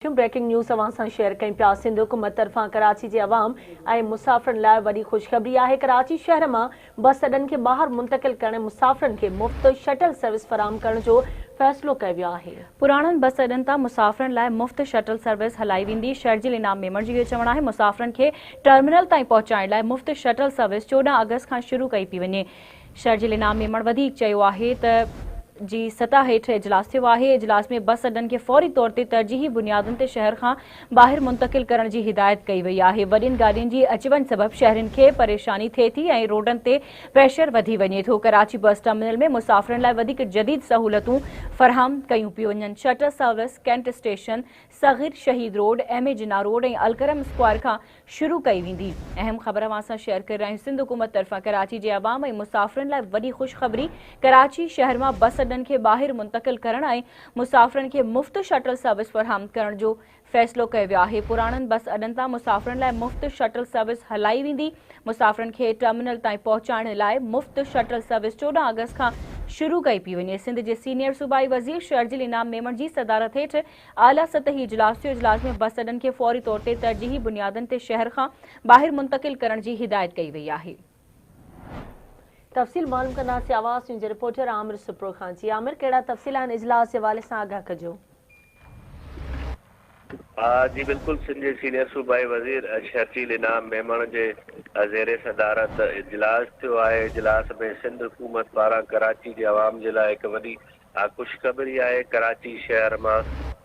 Breaking news अवां सां share कयूं पिया। सिंध हुकूमत तरफ़ां कराची जे अवाम ऐं मुसाफ़िरनि लाइ वॾी ख़ुशख़बरी आहे। कराची शहर मां बस अॾनि खे ॿाहिरि मुंतक़िल करण मुसाफ़िरनि खे मुफ़्त शटल सर्विस फराहम करण जो फ़ैसिलो कयो वियो आहे। पुराणनि बस अॾनि तां मुसाफ़िरनि लाइ मुफ़्त शटल सर्विस हलाई वेंदी। शहर इनाम मेमण जो इहो चवणु आहे मुसाफ़िरनि खे टर्मिनल ताईं पहुचाइण लाइ मुफ़्त शटल सर्विस 14 अगस्त खां शुरू कई पई वञे। शहर इनाम मेमण वधीक चयो आहे त जी सतह हेठि इजलास थियो आहे। इजलास में बस अॾनि खे फौरी तौर ते तरजीही बुनियादुनि ते शहर खां ॿाहिरि मुंतक़िल करण जी हिदायत कई वई आहे। वॾियुनि गाॾियुनि जी अचवञ सबबि शहरियुनि खे परेशानी थिए थी ऐं रोडनि ते प्रेशर वधी वञे थो। कराची बस टर्मिनल में मुसाफ़िरनि लाइ वधीक जदीद सहूलतूं फराहम कयूं पियूं वञनि। शटल सर्विस कैंट स्टेशन, सग़ीर शहीद रोड, एम.ए. जिन्ना रोड ऐं अलकरम स्क्वायर खां शुरू कई वेंदी। अहम ख़बर अवां सां शेयर करे रहिया आहियूं। सिंध हुकूमत तरफ़ां कराची जे अवाम ऐं मुसाफ़िरनि लाइ वॾी ख़ुशख़बरी। कराची शहर मां बस अॾनि खे ॿाहिरि मुंतक़िल करण ऐं मुसाफ़िरनि खे मुफ़्त शटल सर्विस फराहम करण जो फ़ैसिलो कयो वियो आहे। पुराणनि बस अॾनि तां मुसाफ़िरनि लाइ मुफ़्त शटल सर्विस हलाई वेंदी। मुसाफ़िरनि खे टर्मिनल ताईं पहुचाइण लाइ मुफ़्त शटल सर्विस 14 अगस्त खां शुरू कई पई वञे। सिंध जे सीनियर सूबाई वज़ीर शर्जील इनाम मेमण जी सदारत हेठि आला सतही इजलास थियो। इजलास में बस अॾनि खे फौरी तौर ते तरजीही बुनियादुनि ते शहर खां ॿाहिरि मुंतक़िल करण जी हिदायत कई वई आहे। तफ़सील मालूम कंदासीं आवाज़ न्यूज़ जे रिपोर्टर आमिर सुप्रो खां। जी आमिर, कहिड़ा तफ़सील आहिनि इजलास जे हवाले सां आगाह कजो। जी बिल्कुल, सिंध जे सीनियर सूबाई वज़ीर शर्जील इनाम मेमण जे ज़ेर सदारत इजलास थियो आहे। इजलास में सिंध हुकूमत पारां कराची जे अवाम जे लाइ हिकु वॾी ख़ुशख़बरी आहे। कराची शहर मां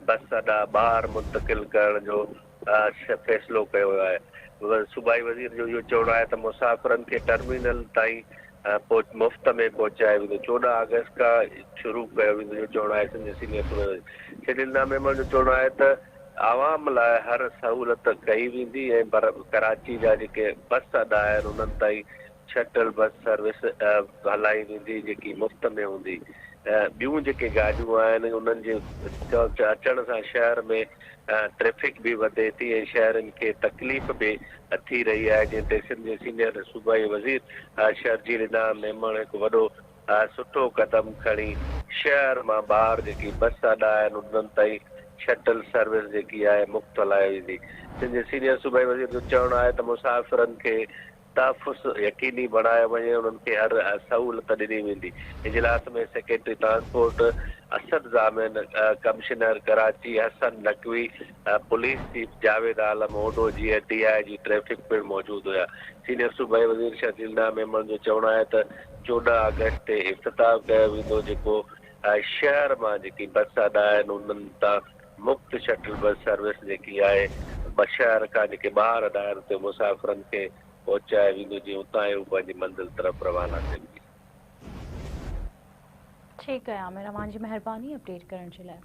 बस अॾा ॿाहिरि मुंतक़िल करण जो फ़ैसिलो कयो वियो आहे। सूबाई वज़ीर जो इहो चवणु आहे त मुसाफ़िरनि खे टर्मिनल ताईं मुफ़्त में पहुचाए वेंदो। 14 अगस्त खां शुरू कयो वेंदो जो चवणु आहे सिंध सीनियर सूबाई वज़ीर शर्जील इनाम मेमण जो चवणु आहे त आवाम लाइ हर सहूलियत कई वेंदी ऐं पर कराची जा जेके बस अॾा आहिनि उन्हनि ताईं शटल बस सर्विस हलाई वेंदी जेकी मुफ़्त में हूंदी। ॿियूं जेके गाॾियूं आहिनि उन्हनि जे अचण सां शहर में ट्रैफिक बि वधे थी ऐं शहरनि खे तकलीफ़ बि थी रही आहे। जंहिं ते सिंध जे सीनियर सूबाई वज़ीर शर्जील इनाम मेमण हिकु वॾो सुठो क़दम खणी शहर मां ॿाहिरि जेकी बस अॾा आहिनि उन्हनि ताईं शटल सर्विस जेकी आहे मुफ़्त हलाई वेंदी। सिंध जे सीनियर सूबाई वज़ीर जो चवणु आहे त मुसाफ़िरनि खे तहफ़ुज़ यकीनी बणायो वञे, उन्हनि खे हर सहूलियत ॾिनी वेंदी। इजलास में secretary transport Asad Zamin, commissioner Karachi Hassan Naqvi, police chief Javed Alam Odho जी DIG ट्रैफिक पिणु मौजूदु हुया। सीनियर सूबाई वज़ीर शर्जील इनाम मेमण जो चवणु आहे त 14 अगस्त ते इफ़्तिताह कयो वेंदो जेको शहर मां जेकी बस अॾा आहिनि उन्हनि तां मुफ़्त शटल बस सर्विस जेकी आहे शहर खां जेके ॿाहिरि अॾा आहिनि उते मुसाफ़िरनि खे पहुचाए वेंदो जीअं उतां हू पंहिंजी मंज़िल तरफ़ रवाना थियनि। ठीकु आहे आमिर, तव्हांजी महिरबानी अपडेट करण जे लाइ।